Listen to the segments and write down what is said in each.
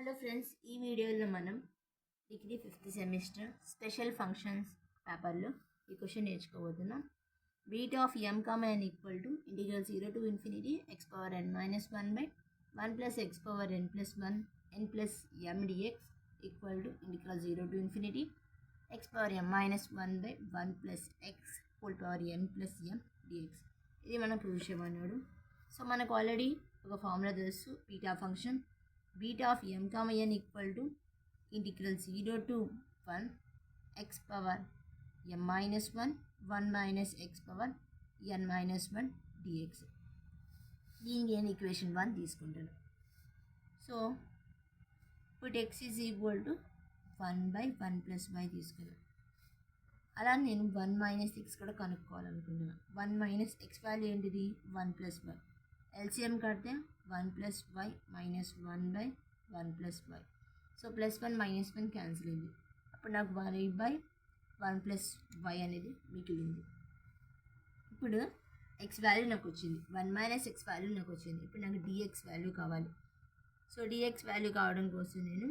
Hello friends, ఈ వీడియోలో మనం degree 5th semester special functions పేపర్లో ఈ క్వశ్చన్ నేర్చుకోబోతున్నాం. Beta of m, n equal to integral 0 to infinity x power n minus 1 by 1 plus x power n plus 1 n plus m dx equal to integral 0 to infinity x power m minus 1 by 1 plus x whole power n plus m dx. ఇది మనం prove చేయమన్నాడు. So మనకు already ఒక formula తెలుసు, beta function beta of m, n equal to integral 0 to 1 x power m minus 1 1 minus x power n minus 1 dx. దీనికి నేను equation 1 తీసుకుంటాను. So ఇప్పుడు x is equal to 1/1 plus y తీసుకున్నాను. అలా నేను 1 minus x కూడా కనుక్కోవాలనుకుంటున్నాను. 1 minus x value ఏంటిది? 1 plus y. LCM కడితే 1 plus y minus 1/1 plus y. So plus 1 minus 1 cancel అయింది. అప్పుడు నాకు 1/1 plus y అనేది మిగిలింది. ఇప్పుడు x వాల్యూ నాకు వచ్చింది, 1 minus x వాల్యూ నాకు వచ్చింది. ఇప్పుడు నాకు dx వాల్యూ కావాలి. సో dx వాల్యూ కావడం కోసం నేను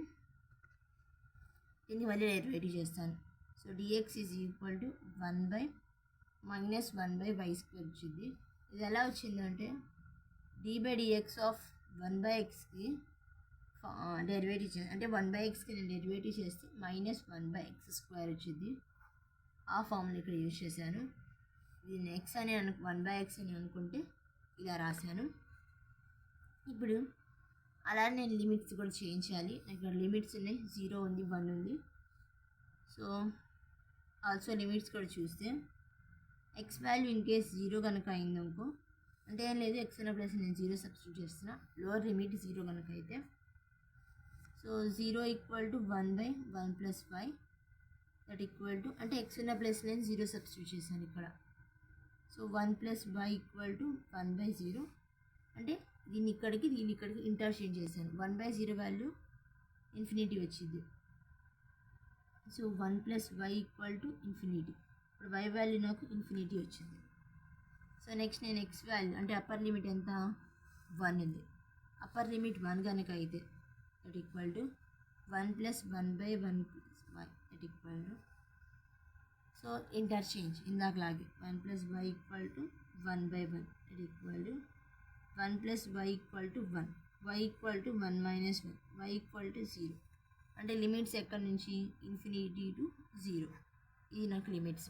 దీన్ని మళ్ళీ డెరివేటివ్ చేస్తాను. So dx is equal to 1/-1/y square వచ్చింది. ఇది ఎలా వచ్చిందంటే d/dx ఆఫ్ 1/xకి డెరివేటివ్ చేసి, అంటే 1/xకి నేను డెరివేటివ్ చేస్తే -1/x² వచ్చింది. ఆ ఫార్ములా ఇక్కడ యూజ్ చేశాను. దీన్ని x అని 1/x అని అనుకుంటే ఇలా రాశాను. ఇప్పుడు అలా నేను లిమిట్స్ కూడా చేయించాలి. ఇక్కడ లిమిట్స్ ఉన్నాయి, 0 ఉంది, 1 ఉంది. సో ఆల్సో లిమిట్స్ కూడా చూస్తే x వాల్యూ ఇన్ కేస్ 0 కనుక అయిందనుకో, అంటే ఏం లేదు, x ఉన్న ప్లేస్ నేను 0 సబ్స్టిట్యూట్ చేస్తున్నా. లోవర్ లిమిట్ 0 కనుక అయితే, so 0 equal to 1/1 plus y that equal to, అంటే x ఉన్న ప్లేస్ నేను 0 సబ్స్టిట్యూట్ చేశాను ఇక్కడ. So 1 plus y equal to 1/0, అంటే దీన్ని ఇక్కడికి ఇంటర్చేంజ్ చేశాను. 1/0 వాల్యూ ఇన్ఫినిటీ వచ్చింది. So 1 plus y equal to infinity. ఇప్పుడు y వాల్యూ నాకు ఇన్ఫినిటీ వచ్చింది. సో నెక్స్ట్ నేను x వాల్యూ, అంటే అప్పర్ లిమిట్ ఎంత? 1 ఉంది. అప్పర్ లిమిట్ 1 కనుక అయితే that equal to 1 plus 1/1 plus y that equal to, so interchange ఇందాకలాగే 1 plus y equal to 1/1 that equal to 1 plus y equal to 1, y equal to 1 minus 1, y equal to 0. అంటే limits ఎక్కడి నుంచి? Infinity to 0. ఇది నాకు limits.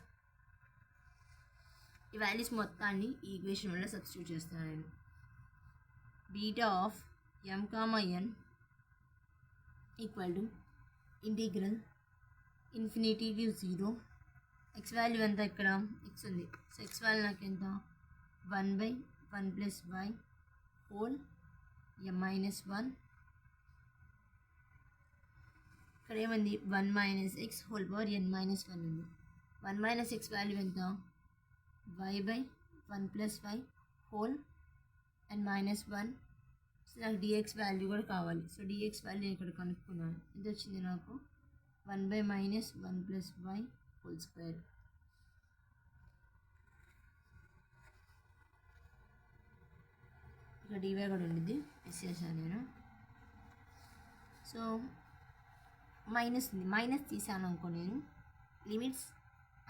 ఈ values మొత్తాన్ని ఈ equation వల్ల సబ్స్టిట్యూట్ చేస్తున్నాను నేను. Beta of m, n equal to integral infinity to 0. x value ఎంత? ఇక్కడ x ఉంది. సో x వాల్యూ నాకు ఎంత? 1/1 plus y whole m minus 1. ఇక్కడ ఏమంది? 1 minus x whole power n minus 1 ఉంది. 1 minus x వాల్యూ ఎంత? y/1 plus y whole n minus 1. So నాకు dx వాల్యూ కూడా కావాలి. సో dx వాల్యూ ఇక్కడ కనుక్కున్నాను. ఎంత వచ్చింది నాకు? 1/-1 plus y హోల్ స్క్వేర్. ఇక్కడ dy కూడా ఉండిద్ది, వేసేసాను నేను. సో మైనస్ ఉంది, మైనస్ తీసాను అనుకో నేను, లిమిట్స్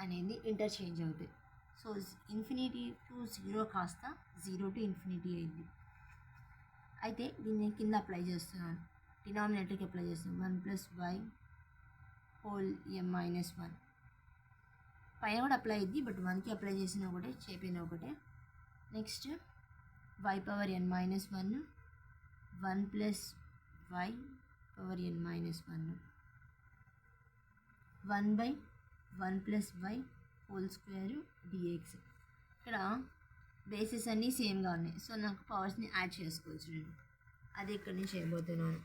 అనేది ఇంటర్చేంజ్ అవుతాయి. సో ఇన్ఫినిటీ టు 0 కాస్త 0 to infinity అయింది. అయితే దీన్ని కింద అప్లై చేస్తున్నాను, డినామినేటర్కి అప్లై చేస్తున్నాను. 1 plus y whole m minus 1 పైన కూడా అప్లై అయ్యింది, బట్ 1కి అప్లై చేసిన ఒకటే, చేపిన ఒకటే. Next y power n minus 1, 1 plus y power n minus 1, 1/1 plus y whole square dx. ఇక్కడ బేసిస్ అన్నీ సేమ్గా ఉన్నాయి. సో నాకు పవర్స్ని యాడ్ చేసుకోవచ్చు నేను. అది ఇక్కడ నుంచి చేయబోతున్నాను.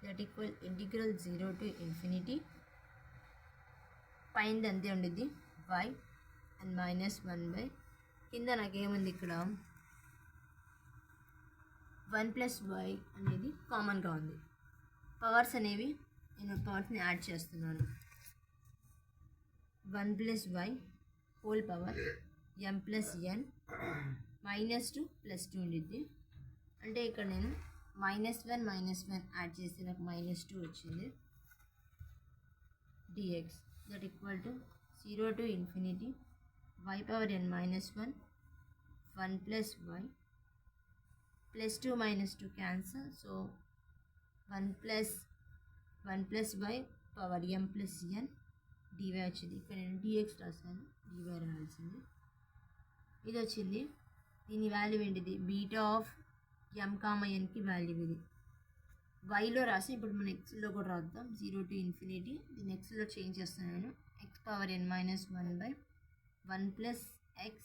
That equal integral 0 to infinity, పైన అంతే ఉండిద్ది y and -1/, కింద నాకేముంది? ఇక్కడ 1 plus y అనేది కామన్గా ఉంది. పవర్స్ అనేవి నేను పవర్స్ని యాడ్ చేస్తున్నాను. 1 plus y హోల్ పవర్ ఎం ప్లస్ ఎన్ -2 +2 ఉండిద్ది. అంటే ఇక్కడ నేను -1 యాడ్ చేస్తే నాకు -2 వచ్చింది. dx that equal to 0 to infinity y power n minus 1 plus y +2 -2 cancel, so 1 plus y power m plus n dy వచ్చింది. ఇక్కడ నేను dx రాసాను, dy రాయాల్సింది. ఇది వచ్చింది. దీని వాల్యూ ఏంటిది? బీటా ఆఫ్ m, nకి వాల్యూ ఇది. వైలో రాసి ఇప్పుడు మనం ఎక్స్లో కూడా రాద్దాం. 0 to infinity దీన్ని ఎక్స్లో చేంజ్ చేస్తాను నేను. x power n minus 1 plus x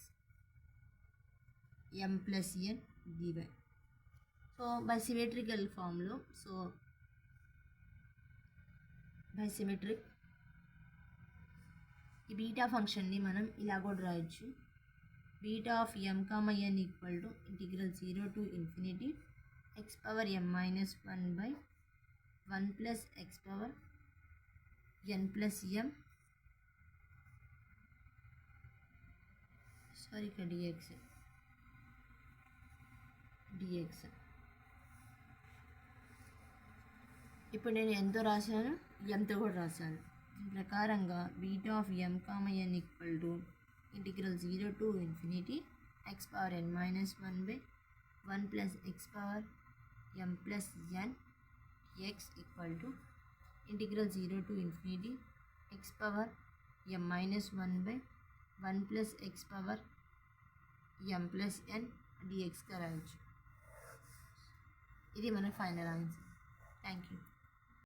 m plus n dy. So by symmetrical ఫామ్లో, సో బై సిమెట్రిక్ ఈ బీటా ఫంక్షన్ని మనం ఇలా కూడా రాయొచ్చు. Beta of m, n equal to integral 0 to infinity x power m minus 1 plus x power n plus m, sorry ఇక్కడ dx. ఇప్పుడు నేను ఎంతో రాశాను, ఎంతో కూడా రాశాను. దీని ప్రకారంగా beta of m, n equal to integral 0 to infinity x power n minus 1 plus x power m plus n x equal to integral 0 to infinity x power m minus 1 plus x power m plus n dx గా రాయొచ్చు. ఇది మన final answer. Thank you.